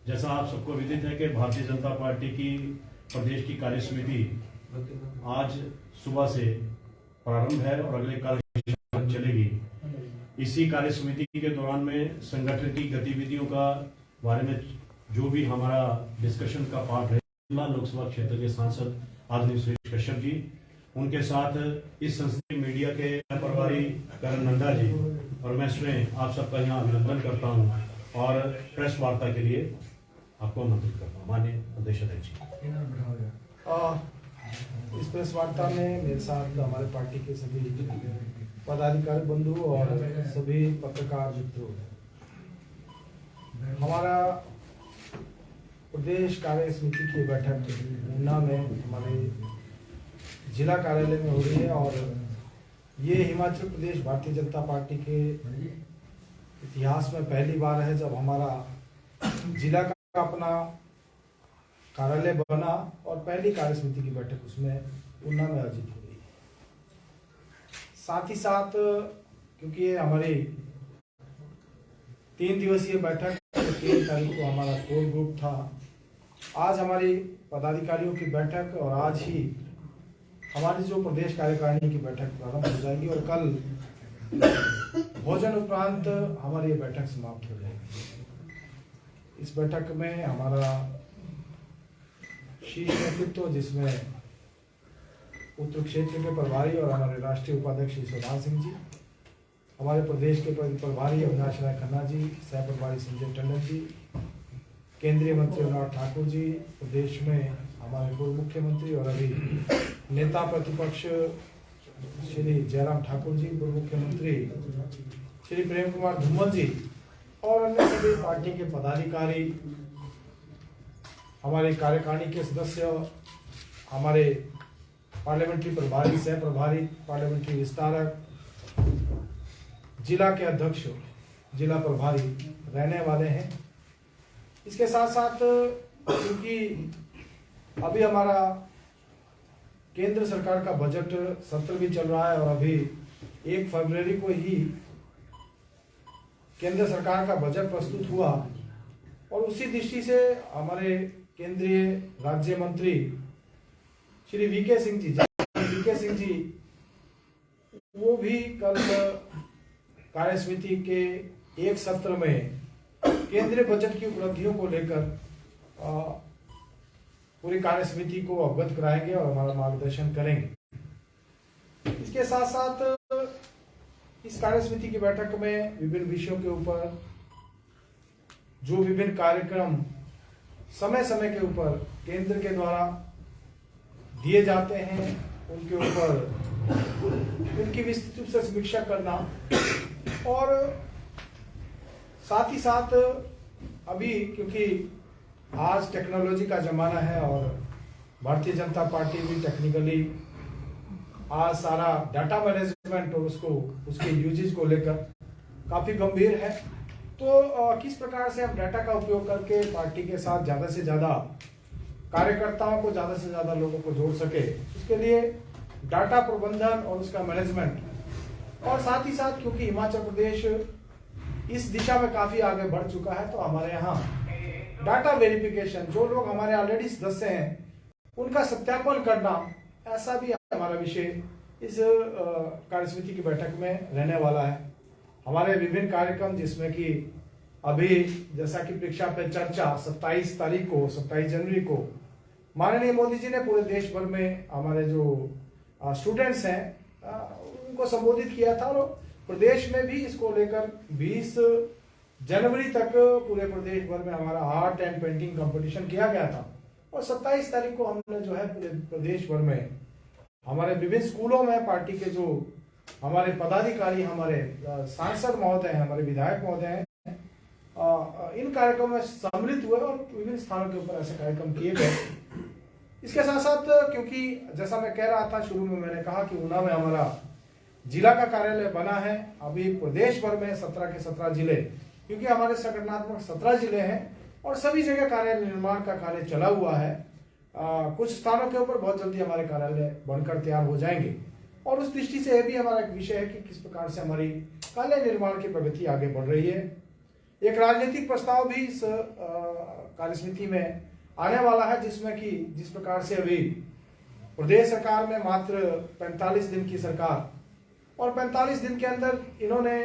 जैसा आप सबको विदित है कि भारतीय जनता पार्टी की प्रदेश की कार्य समिति आज सुबह से प्रारंभ है और अगले काल तक चलेगी। इसी कार्य समिति के दौरान में संगठन की गतिविधियों का बारे में जो भी हमारा डिस्कशन का पार्ट है, लोकसभा क्षेत्र के सांसद आदरणीय सुरेश कश्यप जी, उनके साथ इस संसदीय मीडिया के प्रभारी करण नंदा जी, और मैं इसमें आप सबका यहाँ अभिनंदन करता हूँ और प्रेस वार्ता के लिए आपको आमंत्रित करता हूँ। माननीय अध्यक्ष जी, इस प्रेस वार्ता में मेरे साथ हमारे पार्टी के सभी पदाधिकारी बंधु और सभी पत्रकार मित्रों, हमारा प्रदेश कार्य समिति की बैठक ऊना में हमारे जिला कार्यालय में हो रही है और ये हिमाचल प्रदेश भारतीय जनता पार्टी के इतिहास में पहली बार है जब हमारा जिला का अपना कार्यालय बना और पहली कार्य समिति की बैठक उसमें ऊना में आयोजित हो रही है। साथ ही साथ क्योंकि ये हमारी 3 दिवसीय बैठक 3 तारीख को हमारा कोर ग्रुप था, आज हमारी पदाधिकारियों की बैठक और आज ही हमारी जो प्रदेश कार्यकारिणी की बैठक प्रारंभ हो जाएगी और कल भोजन उपरांत हमारी ये बैठक समाप्त हो जाएगी। इस बैठक में हमारा शीर्ष नेतृत्व जिसमें उत्तर क्षेत्र के प्रभारी और हमारे राष्ट्रीय उपाध्यक्ष यशोदान सिंह जी, हमारे प्रदेश के प्रभारी अविनाश राय खन्ना जी, सह प्रभारी संजय टंडन जी, केंद्रीय मंत्री अनुराग ठाकुर जी, प्रदेश में हमारे पूर्व मुख्यमंत्री और अभी नेता प्रतिपक्ष श्री जयराम ठाकुर जी, पूर्व मुख्यमंत्री श्री प्रेम कुमार धूमल जी और अन्य सभी पार्टी के पदाधिकारी, हमारे कार्यकारिणी के सदस्य, हमारे पार्लियामेंट्री प्रभारी, सह प्रभारी, पार्लियामेंट्री विस्तारक, जिला के अध्यक्ष, जिला प्रभारी रहने वाले हैं। इसके साथ साथ क्योंकि अभी हमारा केंद्र सरकार का बजट सत्र भी चल रहा है और अभी 1 फरवरी को ही केंद्र सरकार का बजट प्रस्तुत हुआ और उसी दृष्टि से हमारे केंद्रीय राज्य मंत्री श्री वीके सिंह जी वो भी कल कार्य समिति के एक सत्र में केंद्रीय बजट की उपलब्धियों को लेकर पूरी कार्य समिति को अवगत कराएंगे और हमारा मार्गदर्शन करेंगे। इसके साथ साथ इस कार्य समिति की बैठक में विभिन्न विषयों के ऊपर जो विभिन्न कार्यक्रम समय समय के ऊपर केंद्र के द्वारा दिए जाते हैं उनके ऊपर उनकी विस्तृत रूप से समीक्षा करना और साथ ही साथ अभी क्योंकि आज टेक्नोलॉजी का जमाना है और भारतीय जनता पार्टी भी टेक्निकली आज सारा डाटा मैनेजमेंट और उसके यूजेज को लेकर काफी गंभीर है। तो किस प्रकार से हम डाटा का उपयोग करके पार्टी के साथ ज्यादा से ज्यादा कार्यकर्ताओं को, ज्यादा से ज्यादा लोगों को जोड़ सके, उसके लिए डाटा प्रबंधन और उसका मैनेजमेंट और साथ ही साथ क्योंकि हिमाचल प्रदेश इस दिशा में काफी आगे बढ़ चुका है तो हमारे यहाँ डाटा वेरिफिकेशन, जो लोग हमारे ऑलरेडी सदस्य हैं उनका सत्यापन करना, ऐसा भी हमारा विषय इस कार्य समिति की बैठक में रहने वाला है। हमारे विभिन्न कार्यक्रम जिसमें कि अभी जैसा कि परीक्षा पे चर्चा 27 जनवरी को माननीय मोदी जी ने पूरे देश भर में हमारे जो स्टूडेंट्स हैं उनको संबोधित किया था और प्रदेश में भी इसको लेकर 20 जनवरी तक पूरे प्रदेश भर में हमारा आर्ट एंड पेंटिंग कंपटीशन किया गया था और 27 तारीख को हमने जो है पूरे प्रदेश भर में हमारे विभिन्न स्कूलों में पार्टी के जो हमारे पदाधिकारी, हमारे सांसद महोदय हैं, हमारे विधायक महोदय हैं, इन कार्यक्रमों में सम्मिलित हुए और विभिन्न स्थानों के ऊपर ऐसे कार्यक्रम किए गए। इसके साथ साथ क्योंकि जैसा मैं कह रहा था शुरू में, मैंने कहा कि ऊना में हमारा जिला का कार्यालय बना है। अभी प्रदेश भर में 17 के 17 जिले, क्योंकि हमारे संगठनात्मक 17 जिले हैं और सभी जगह कार्यालय निर्माण का कार्य चला हुआ है। कुछ स्थानों के ऊपर बहुत जल्दी हमारे कार्यालय बनकर तैयार हो जाएंगे और उस दृष्टि से यह भी हमारा एक विषय है कि किस प्रकार से हमारी कार्यालय निर्माण की प्रगति आगे बढ़ रही है। एक राजनीतिक प्रस्ताव भी इस कार्यसमिति में आने वाला है, जिसमें कि जिस प्रकार से अभी प्रदेश सरकार में मात्र 45 दिन की सरकार और 45 दिन के अंदर इन्होंने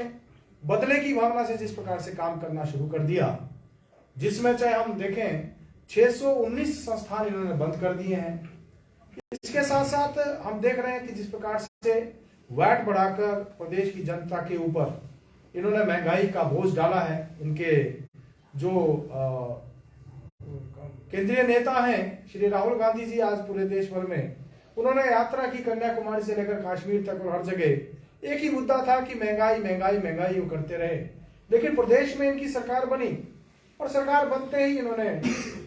बदले की भावना से जिस प्रकार से काम करना शुरू कर दिया, जिसमें चाहे हम देखें 619 संस्थान इन्होंने बंद कर दिए हैं। इसके साथ साथ हम देख रहे हैं कि जिस प्रकार से वैट बढ़ाकर प्रदेश की जनता के ऊपर इन्होंने महंगाई का बोझ डाला है। इनके जो केंद्रीय नेता हैं श्री राहुल गांधी जी, आज पूरे देश भर में उन्होंने यात्रा की, कन्याकुमारी से लेकर कश्मीर तक, और हर जगह एक ही मुद्दा था कि महंगाई महंगाई महंगाई वो करते रहे। लेकिन प्रदेश में इनकी सरकार बनी और सरकार बनते ही इन्होंने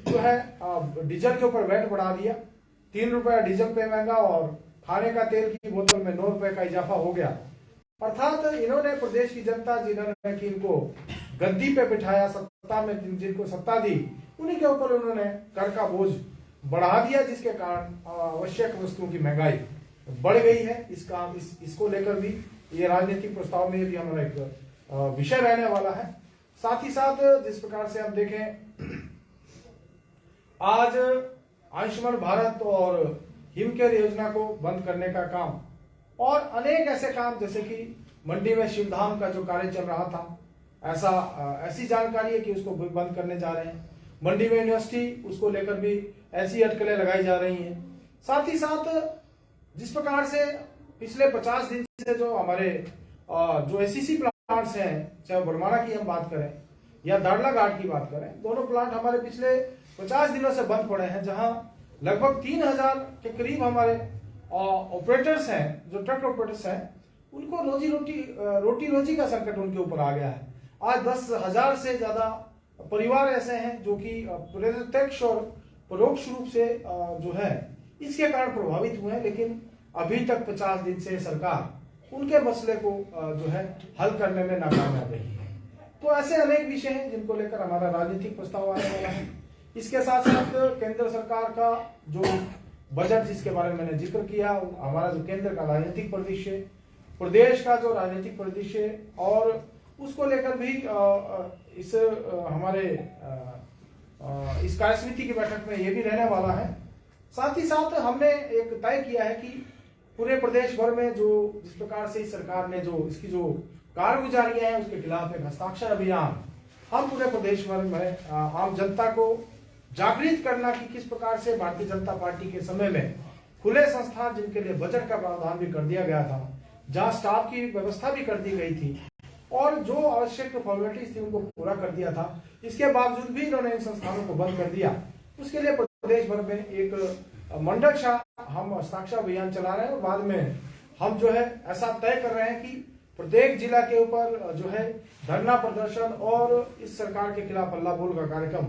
जो है डीजल के ऊपर वैट बढ़ा दिया। 3 रुपया डीजल पे महंगा और खाने का तेल की बोतल में 9 रुपए का इजाफा हो गया। अर्थात इन्होंने प्रदेश की जनता जिन्होंने कि इनको गद्दी पे बिठाया, सत्ता में जिनको सत्ता दी, उन्हीं के ऊपर उन्होंने कर का बोझ बढ़ा दिया, जिसके कारण आवश्यक वस्तुओं की महंगाई बढ़ गई है। इसको लेकर भी ये राजनीतिक प्रस्ताव में भी हमारा एक विषय रहने वाला है। साथ ही साथ जिस प्रकार से हम देखें, आज आयुष्मान भारत और हिमकेयर योजना को बंद करने का काम और अनेक ऐसे काम, जैसे कि मंडी में शिवधाम का जो कार्य चल रहा था, ऐसी जानकारी है कि उसको बंद करने जा रहे हैं। मंडी में यूनिवर्सिटी, उसको लेकर भी ऐसी अटकलें लगाई जा रही हैं। साथ ही साथ जिस प्रकार से पिछले 50 दिन से जो हमारे जो एससीसी प्लांट्स हैं, चाहे बरमाना की हम बात करें या दाड़ला घाट की बात करें, दोनों प्लांट हमारे पिछले 50 दिनों से बंद पड़े हैं, जहां लगभग 3000 के करीब हमारे ऑपरेटर्स हैं, जो ट्रक ऑपरेटर्स हैं, उनको रोटी रोजी का संकट उनके ऊपर आ गया है। आज 10,000 से ज्यादा परिवार ऐसे हैं जो कि प्रत्यक्ष और परोक्ष रूप से जो है इसके कारण प्रभावित हुए हैं। लेकिन अभी तक 50 दिन से सरकार उनके मसले को जो है हल करने में नाकामयाब रही है। तो ऐसे अनेक विषय हैं जिनको लेकर हमारा राजनीतिक प्रस्ताव आने वाला है। इसके साथ साथ केंद्र सरकार का जो बजट, जिसके बारे में मैंने जिक्र किया, हमारा जो केंद्र का राजनीतिक परिदृश्य, प्रदेश का जो राजनीतिक परिदृश्य, और उसको लेकर भी इस हमारे इस कार्यसमिति की बैठक में ये भी रहने वाला है। साथ ही साथ हमने एक तय किया है कि पूरे प्रदेश भर में जो जिस प्रकार से इस सरकार ने जो इसकी जो कारगुजारियां हैं, उसके खिलाफ एक हस्ताक्षर अभियान हम पूरे प्रदेश भर में आम जनता को जागृत करना कि किस प्रकार से भारतीय जनता पार्टी के समय में खुले संस्थान, जिनके लिए बजट का प्रावधान भी कर दिया गया था, जहां स्टाफ की व्यवस्था भी कर दी गई थी और जो आवश्यक फॉर्मेलिटीज थी उनको पूरा कर दिया था, इसके बावजूद भी इन्होंने इन संस्थानों को बंद कर दिया। उसके लिए प्रदेश भर में एक मंडल शाह हम हस्ताक्षर अभियान चला रहे हैं और बाद में हम जो है ऐसा तय कर रहे हैं कि प्रत्येक जिला के ऊपर जो है धरना प्रदर्शन और इस सरकार के खिलाफ हल्ला बोल का कार्यक्रम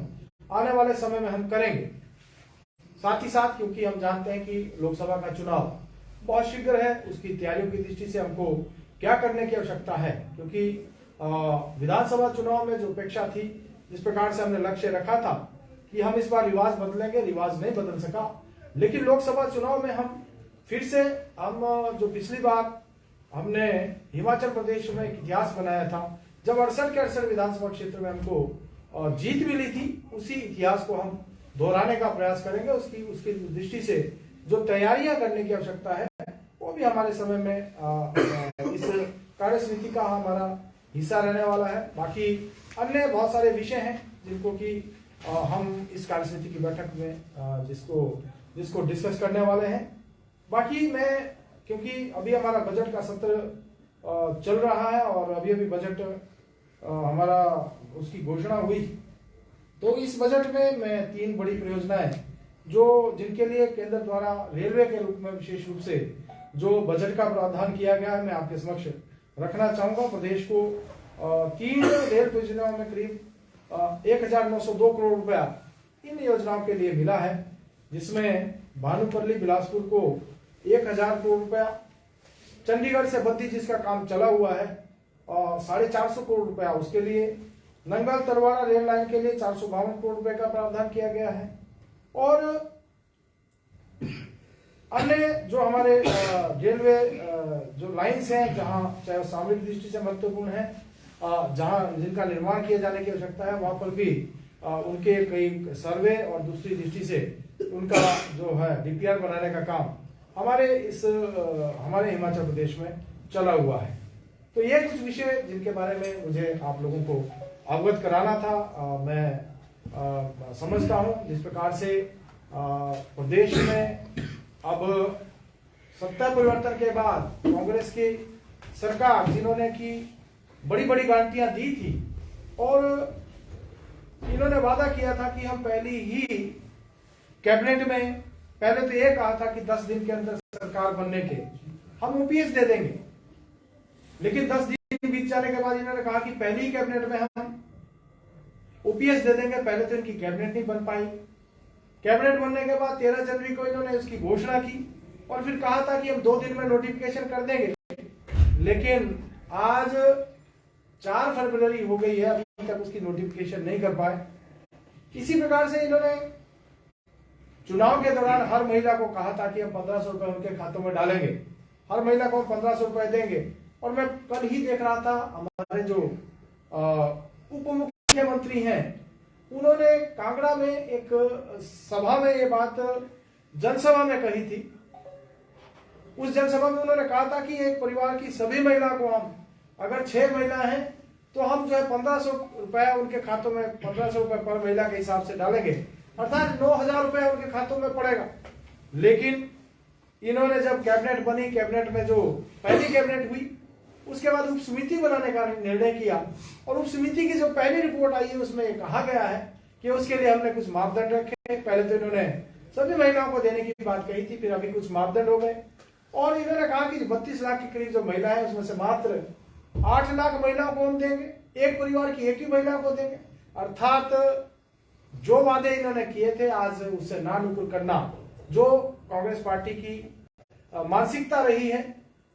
आने वाले समय में हम करेंगे। साथ ही साथ क्योंकि हम जानते हैं कि लोकसभा का चुनाव बहुत शीघ्र है, उसकी तैयारियों की दृष्टि से हमको क्या करने की आवश्यकता है, क्योंकि विधानसभा चुनाव में जो अपेक्षा थी, जिस प्रकार से हमने लक्ष्य रखा था कि हम इस बार रिवाज बदलेंगे, रिवाज नहीं बदल सका। लेकिन लोकसभा चुनाव में हम फिर से जो पिछली बार हमने हिमाचल प्रदेश में एक इतिहास बनाया था, जब 68 के 68 विधानसभा क्षेत्र में हमको जीत मिली थी, उसी इतिहास को हम दोहराने का प्रयास करेंगे। उसकी दृष्टि से जो तैयारियां करने की आवश्यकता है वो भी हमारे समय में इस कार्यसमिति का हमारा हिस्सा रहने वाला है। बाकी अन्य बहुत सारे विषय हैं जिनको कि हम इस कार्यसमिति की बैठक में जिसको डिस्कस करने वाले हैं। बाकी मैं, क्योंकि अभी हमारा बजट का सत्र चल रहा है और अभी बजट हमारा उसकी घोषणा हुई, तो इस बजट में मैं 3 बड़ी परियोजनाएं जिनके लिए केंद्र द्वारा रेलवे के रूप में विशेष रूप से जो बजट का प्रावधान किया गया है, मैं आपके समक्ष रखना चाहूंगा। प्रदेश को 3 रेल परियोजनाओं में करीब 1902 करोड़ रुपया इन योजनाओं के लिए मिला है, जिसमें भानुपल्ली बिलासपुर को 1000 करोड़ रुपया, चंडीगढ़ से बद्दी जिसका काम चला हुआ है 450 करोड़ रुपया उसके लिए, नंगल तरवाड़ा रेल लाइन के लिए 452 करोड़ रुपए का प्रावधान किया गया है, और अन्य जो हमारे रेलवे जो लाइंस हैं, जहां चाहे सामरिक दृष्टि से महत्वपूर्ण है, जहां जिनका निर्माण किए जाने की आवश्यकता है, वहां पर भी उनके कई सर्वे और दूसरी दृष्टि से उनका जो है डीपीआर बनाने का काम हमारे हिमाचल प्रदेश में चला हुआ है। तो ये कुछ विषय जिनके बारे में मुझे आप लोगों को अवगत कराना था। मैं समझता हूँ जिस प्रकार से प्रदेश में अब सत्ता परिवर्तन के बाद कांग्रेस की सरकार जिन्होंने की बड़ी बड़ी गारंटियां दी थी और इन्होंने वादा किया था कि हम पहली ही कैबिनेट में पहले तो ये कहा था कि 10 दिन के अंदर सरकार बनने के हम ओपीएस दे देंगे, लेकिन 10 दिन बीत जाने के बाद इन्होंने कहा कि पहली ही कैबिनेट में हम ओपीएस दे देंगे। पहले तो इनकी कैबिनेट नहीं बन पाई। कैबिनेट बनने के बाद 13 जनवरी को इन्होंने उसकी घोषणा की और फिर कहा था कि हम 2 दिन में नोटिफिकेशन कर देंगे, लेकिन आज 4 फरवरी हो गई है, अभी तक उसकी नोटिफिकेशन नहीं कर पाए। इसी प्रकार से इन्होंने चुनाव के दौरान हर महिला को कहा था कि हम 1500 रुपए उनके खातों में डालेंगे, हर महिला को 1500 रुपए देंगे। और मैं कल ही देख रहा था हमारे जो उप मुख्यमंत्री हैं उन्होंने कांगड़ा में एक सभा में ये बात जनसभा में कही थी। उस जनसभा में उन्होंने कहा था कि एक परिवार की सभी महिला को हम अगर 6 महिला हैं तो हम जो है 1500 रुपया उनके खातों में 1500 रुपए पर महिला के हिसाब से डालेंगे, अर्थात 9000 रुपया उनके खातों में पड़ेगा। लेकिन इन्होंने जब कैबिनेट बनी, कैबिनेट में जो पहली कैबिनेट हुई उसके बाद उप समिति बनाने का निर्णय किया और उप समिति की जो पहली रिपोर्ट आई है उसमें कहा गया है कि उसके लिए हमने कुछ मापदंड रखे। पहले तो इन्होंने सभी महिलाओं को देने की बात कही थी, फिर अभी कुछ मापदंड हो गए और इन्होंने कहा कि 32 लाख के करीब जो महिला है उसमें से मात्र 8 लाख महिलाओं को हम देंगे, एक परिवार की एक ही महिला को देंगे। अर्थात जो वादे इन्होंने किए थे आज उससे नानुकुल करना जो कांग्रेस पार्टी की मानसिकता रही है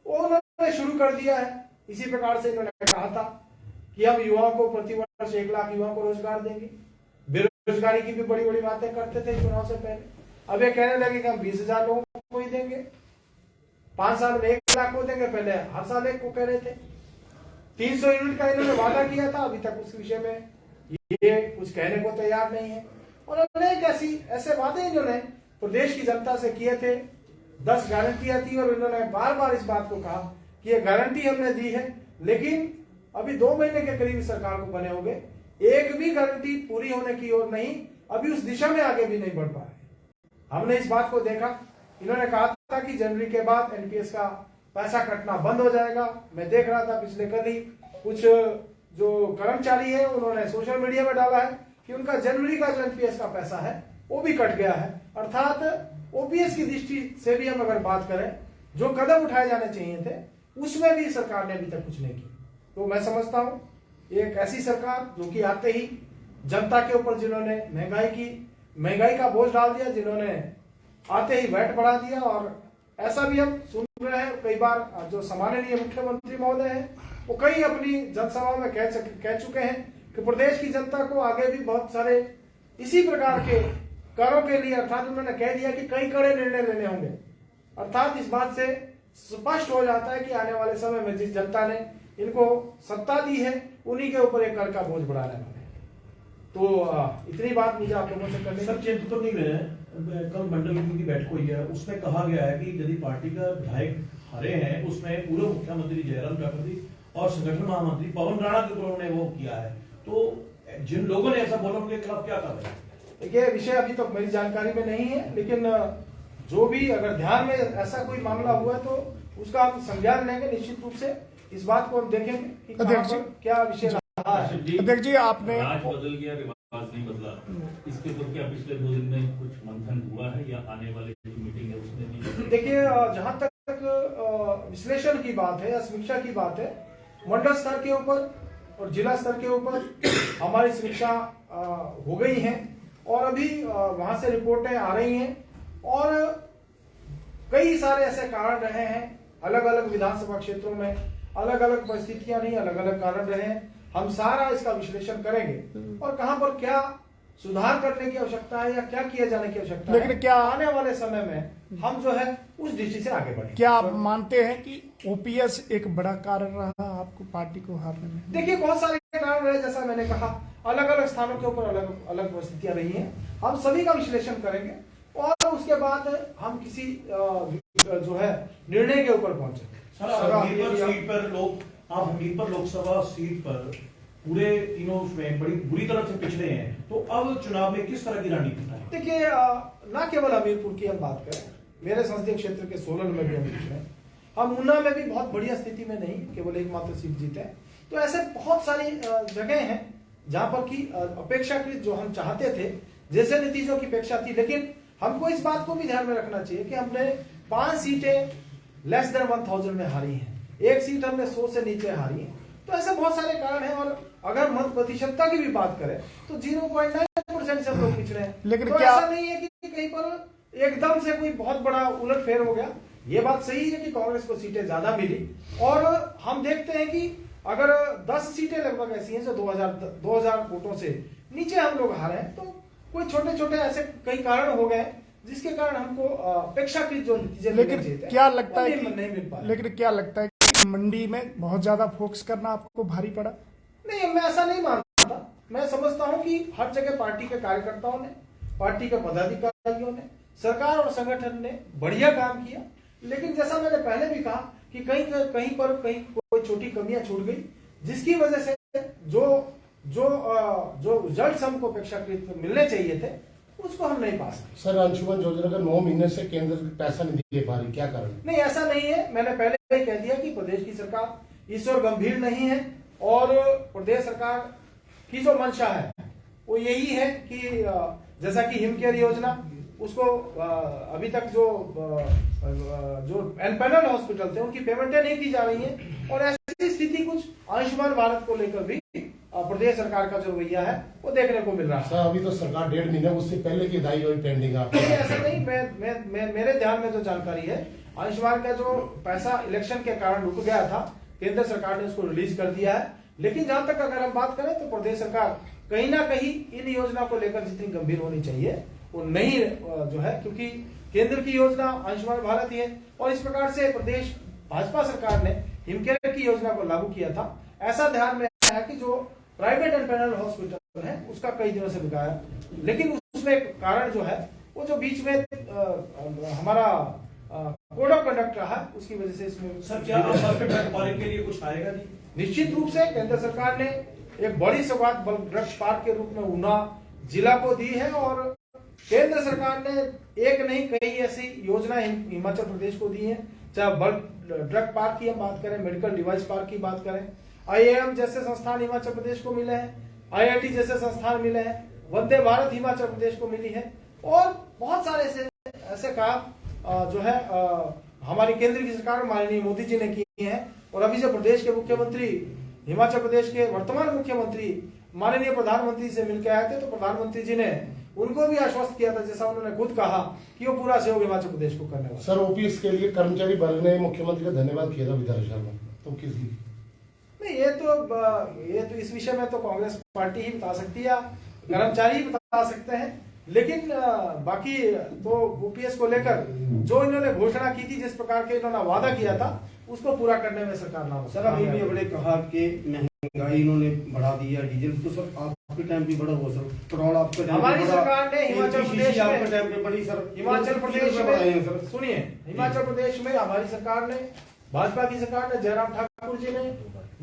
वो उन्होंने शुरू कर दिया है। इसी प्रकार से इन्होंने कहा था कि हम युवाओं को प्रतिवर्ष 1 लाख युवाओं को रोजगार देंगे। बेरोजगारी की भी बड़ी बड़ी बातें करते थे चुनाव से पहले, अब ये कहने लगे कि हम 20,000 लोगों को ही देंगे, 5 साल में 1 लाख को देंगे, पहले हर साल 1 को कह रहे थे। 300 यूनिट का इन्होंने वादा किया था, अभी तक उस विषय में ये कुछ कहने को तैयार नहीं है। और अनेक ऐसे वादे इन्होंने प्रदेश की जनता से किए थे, 10 गारंटियां थी और इन्होंने बार बार इस बात को कहा कि ये गारंटी हमने दी है, लेकिन अभी 2 महीने के करीब सरकार को बने हो गए, एक भी गारंटी पूरी होने की ओर नहीं, अभी उस दिशा में आगे भी नहीं बढ़ पा रहे। हमने इस बात को देखा, इन्होंने कहा था कि जनवरी के बाद एनपीएस का पैसा कटना बंद हो जाएगा। मैं देख रहा था पिछले कल ही कुछ जो कर्मचारी है उन्होंने सोशल मीडिया में डाला है कि उनका जनवरी का जो एनपीएस का पैसा है वो भी कट गया है। अर्थात ओपीएस की दृष्टि से भी हम अगर बात करें, जो कदम उठाए जाने चाहिए थे उसमें भी सरकार ने अभी तक कुछ नहीं किया। तो मैं समझता हूं एक ऐसी सरकार जो कि आते ही जनता के ऊपर जिन्होंने महंगाई का बोझ डाल दिया, जिन्होंने आते ही वैट बढ़ा दिया, और ऐसा भी हम सुन रहे हैं कई बार जो सम्माननीय मुख्यमंत्री महोदय हैं वो कई अपनी जनसभा में कह चुके हैं कि प्रदेश की जनता को आगे भी बहुत सारे इसी प्रकार के करों के लिए, अर्थात उन्होंने कह दिया कि कई कड़े निर्णय लेने होंगे। अर्थात इस बात से स्पष्ट हो जाता है कि आने वाले समय में जिस जनता ने इनको सत्ता दी है उन्हीं के ऊपर एक कर का बोझ बढ़ाने वाले हैं। तो इतनी बात मुझे आप लोगों से करनी। सर चिंतित तो नहीं रहे, कल मंडल की बैठक हुई है, उसमें कहा गया है कि यदि पार्टी का विधायक हारे हैं उसमें पूर्व मुख्यमंत्री जयराम ठाकुर और संगठन महामंत्री पवन राणा के ऊपर उन्होंने वो किया है, तो जिन लोगों ने ऐसा बोला उनके खिलाफ क्या कर रहे हैं? देखिए विषय अभी तक मेरी जानकारी में नहीं है, लेकिन जो भी अगर ध्यान में ऐसा कोई मामला हुआ तो उसका हम संज्ञान लेंगे। निश्चित रूप से इस बात को हम देखेंगे कि कहां पर क्या विषय रहा है। अध्यक्ष जी आपने राज बदल गया, रिवाज नहीं बदला, इसके ऊपर क्या पिछले 2 दिन में कुछ मंथन हुआ है या आने वाले जो मीटिंग है उसमें भी? देखिए जहां तक विश्लेषण की बात है या समीक्षा की बात है, मंडल स्तर के ऊपर और जिला स्तर के ऊपर हमारी समीक्षा हो गई है और अभी वहां से रिपोर्टें आ रही हैं और कई सारे ऐसे कारण रहे हैं अलग अलग विधानसभा क्षेत्रों में, अलग अलग परिस्थितियां नहीं, अलग अलग कारण रहे हैं। हम सारा इसका विश्लेषण करेंगे और कहां पर क्या सुधार करने की आवश्यकता है या क्या किया जाने की आवश्यकता है, लेकिन क्या आने वाले समय में हम जो है उस दृष्टि से आगे बढ़े। क्या आप मानते हैं कि ओपीएस एक बड़ा कारण रहा आपको पार्टी को हारने में? देखिए बहुत सारे कारण रहे, जैसा मैंने कहा अलग अलग स्थानों के ऊपर अलग अलग परिस्थितियां रही हैं, हम सभी का विश्लेषण करेंगे और उसके बाद हम किसी जो है निर्णय के ऊपर पहुंचेंगे। हमीरपुर सीट पर आप हमीरपुर लोकसभा सीट पर पूरे तीनों उसमें बड़ी बुरी तरह से पिछड़े हैं, तो अब चुनाव में किस तरह की रणनीति है? देखिए न केवल हमीरपुर की हम बात करें, मेरे संसदीय क्षेत्र के सोलन में भी हम पिछड़े हैं, हम ऊना में भी बहुत बढ़िया स्थिति में नहीं, केवल एकमात्र सीट जीते हैं। तो ऐसे बहुत सारी जगह हैं जहां पर की अपेक्षाकृत जो हम चाहते थे जैसे नतीजों की अपेक्षा थी, लेकिन हमको इस बात को भी ध्यान में रखना चाहिए कि हमने 5 सीटें लेस देन 1000 में हारी हैं, एक सीट हमने 100 से नीचे हारी है। तो ऐसे बहुत सारे कारण हैं और अगर मत प्रतिशतता की भी बात करें तो 0.9% से हम लोग पिछड़े हैं। लेकिन तो क्या ऐसा नहीं है कि कहीं पर एकदम से कोई बहुत बड़ा उलटफेर हो गया। ये बात सही है कि कांग्रेस को सीटें ज्यादा मिली और हम देखते हैं कि अगर 10 सीटें लगभग ऐसी हैं जो 2000 वोटों से नीचे हम लोग हारे हैं, तो कोई छोटे छोटे ऐसे कई कारण हो गए जिसके कारण हमको अपेक्षाकृत जो नतीजे लेकिन क्या लगता है नहीं मिल पाए। लेकिन क्या लगता है कि मंडी में बहुत ज्यादा फोकस करना आपको भारी पड़ा? नहीं, मैं ऐसा नहीं मानता। मैं समझता हूं कि हर जगह पार्टी के कार्यकर्ताओं ने, पार्टी के पदाधिकारियों ने, सरकार और संगठन ने बढ़िया काम किया, लेकिन जैसा मैंने पहले भी कहा कि कहीं पर कोई छोटी कमियां छूट गई, जिसकी वजह से जो रिजल्ट हमको अपेक्षाकृत मिलने चाहिए थे उसको हम नहीं पा सके। सर, अंशुमन योजना का 9 महीने से केंद्र पैसा नहीं दे पा रही, क्या कारण? नहीं, ऐसा नहीं है। मैंने पहले ही कह दिया कि प्रदेश की सरकार इस ओर गंभीर नहीं है और प्रदेश सरकार की जो मंशा है वो यही है कि जैसा कि हिमकेयर योजना, उसको अभी तक जो एनपैनल हॉस्पिटल थे उनकी पेमेंटें नहीं की जा रही हैं और ऐसी स्थिति कुछ आयुष्मान भारत को लेकर भी प्रदेश सरकार का जो रवैया है वो देखने को मिल रहा है। सर, अभी तो सरकार 1.5 महीने उससे पहले की दाई हुई पेंडिंग है। ऐसा नहीं, मैं मेरे ध्यान में जो जानकारी है, आयुष्मान का जो पैसा इलेक्शन के कारण रुक गया था, केंद्र सरकार ने उसको रिलीज कर दिया है। लेकिन जहां तक अगर हम बात करें तो प्रदेश सरकार कहीं ना कहीं इन योजना को लेकर जितनी गंभीर होनी चाहिए वो नहीं जो है, क्योंकि केंद्र की योजना आयुष्मान भारत ही है और इस प्रकार से प्रदेश भाजपा सरकार ने हिमकेयर की योजना को लागू किया था। ऐसा ध्यान में है कि जो प्राइवेट एंड पैनल हॉस्पिटल है उसका कई दिनों से बिगाया, लेकिन उसमें एक कारण जो है वो जो बीच में हमारा कोड ऑफ कंडक्ट रहा, उसकी वजह से इसमें सर, क्या ड्रग के लिए कुछ आएगा? नहीं, निश्चित रूप से केंद्र सरकार ने एक बड़ी सौगात ड्रग्स पार्क के रूप में ऊना जिला को दी है और केंद्र सरकार ने एक नहीं कई ऐसी योजना हिमाचल प्रदेश को दी है, चाहे बल्क ड्रग पार्क की हम बात करें, मेडिकल डिवाइस पार्क की बात करें, IIM जैसे संस्थान हिमाचल प्रदेश को मिले हैं, IIT जैसे संस्थान मिले हैं, वंदे भारत हिमाचल प्रदेश को मिली है और बहुत सारे ऐसे काम जो है हमारी केंद्र की सरकार माननीय मोदी जी ने किए हैं। और अभी जो प्रदेश के मुख्यमंत्री, हिमाचल प्रदेश के वर्तमान मुख्यमंत्री माननीय प्रधानमंत्री से मिलकर आए थे, तो प्रधानमंत्री जी ने उनको भी आश्वस्त किया था, जैसा उन्होंने खुद कहा कि वो पूरा सहयोग हिमाचल प्रदेश को करने वाला। सर, ओपीएस के लिए कर्मचारी वर्ग ने मुख्यमंत्री का धन्यवाद किया था विधानसभा में, तो किस लिए? नहीं, ये तो इस विषय में तो कांग्रेस पार्टी ही बता सकती है, कर्मचारी ही बता सकते हैं, लेकिन बाकी तो ओपीएस को लेकर जो इन्होंने घोषणा की थी, जिस प्रकार के इन्होंने वादा किया था, उसको पूरा करने में सरकार ना हो। सर, अभी भी हमने कहा कि महंगाई इन्होंने बढ़ा दी है, डीजल तो सर आपके टाइम भी बढ़ा हुआ, सर पेट्रोल आपके टाइम हमारी सरकार ने हिमाचल प्रदेश में, आपके टाइम पे बढ़ी सर, हिमाचल प्रदेश में सर, सुनिए, हिमाचल प्रदेश में हमारी सरकार ने, भाजपा की सरकार ने, जयराम ठाकुर जी ने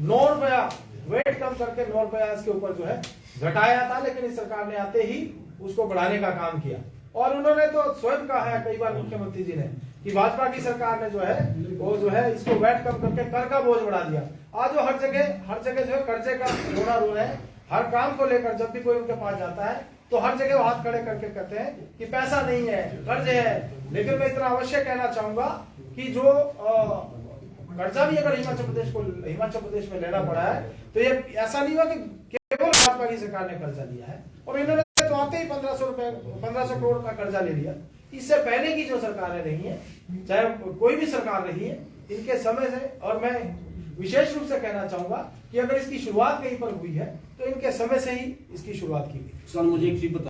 9 रुपया वेट कम करके 9 रुपया इसके ऊपर जो है घटाया था, लेकिन इस सरकार ने आते ही उसको बढ़ाने का काम किया और उन्होंने तो स्वयं कहा है कई बार मुख्यमंत्री जी ने कि भाजपा की सरकार ने जो है वो जो है इसको वेट कम करके कर का बोझ बढ़ा दिया। आज वो हर जगह जो है कर्जे का रोना रो रहे हैं। हर काम को लेकर जब भी कोई उनके पास जाता है तो हर जगह वो हाथ खड़े करके कहते हैं कि पैसा नहीं है, कर्जे है। लेकिन मैं इतना अवश्य कहना चाहूंगा कि जो कर्जा भी अगर हिमाचल प्रदेश में लेना पड़ा है तो ये ऐसा नहीं हुआ कि केवल भाजपा की सरकार ने कर्जा लिया है और इन्होंने तो आते ही 1500 करोड़ का कर्जा ले लिया। इससे पहले की जो सरकारें रही हैं, चाहे कोई भी सरकार रही है, इनके समय से, और मैं विशेष रूप से कहना चाहूंगा कि अगर इसकी शुरुआत कहीं पर हुई है तो इनके समय से ही इसकी शुरुआत की गई। सर मुझे एक चीज बता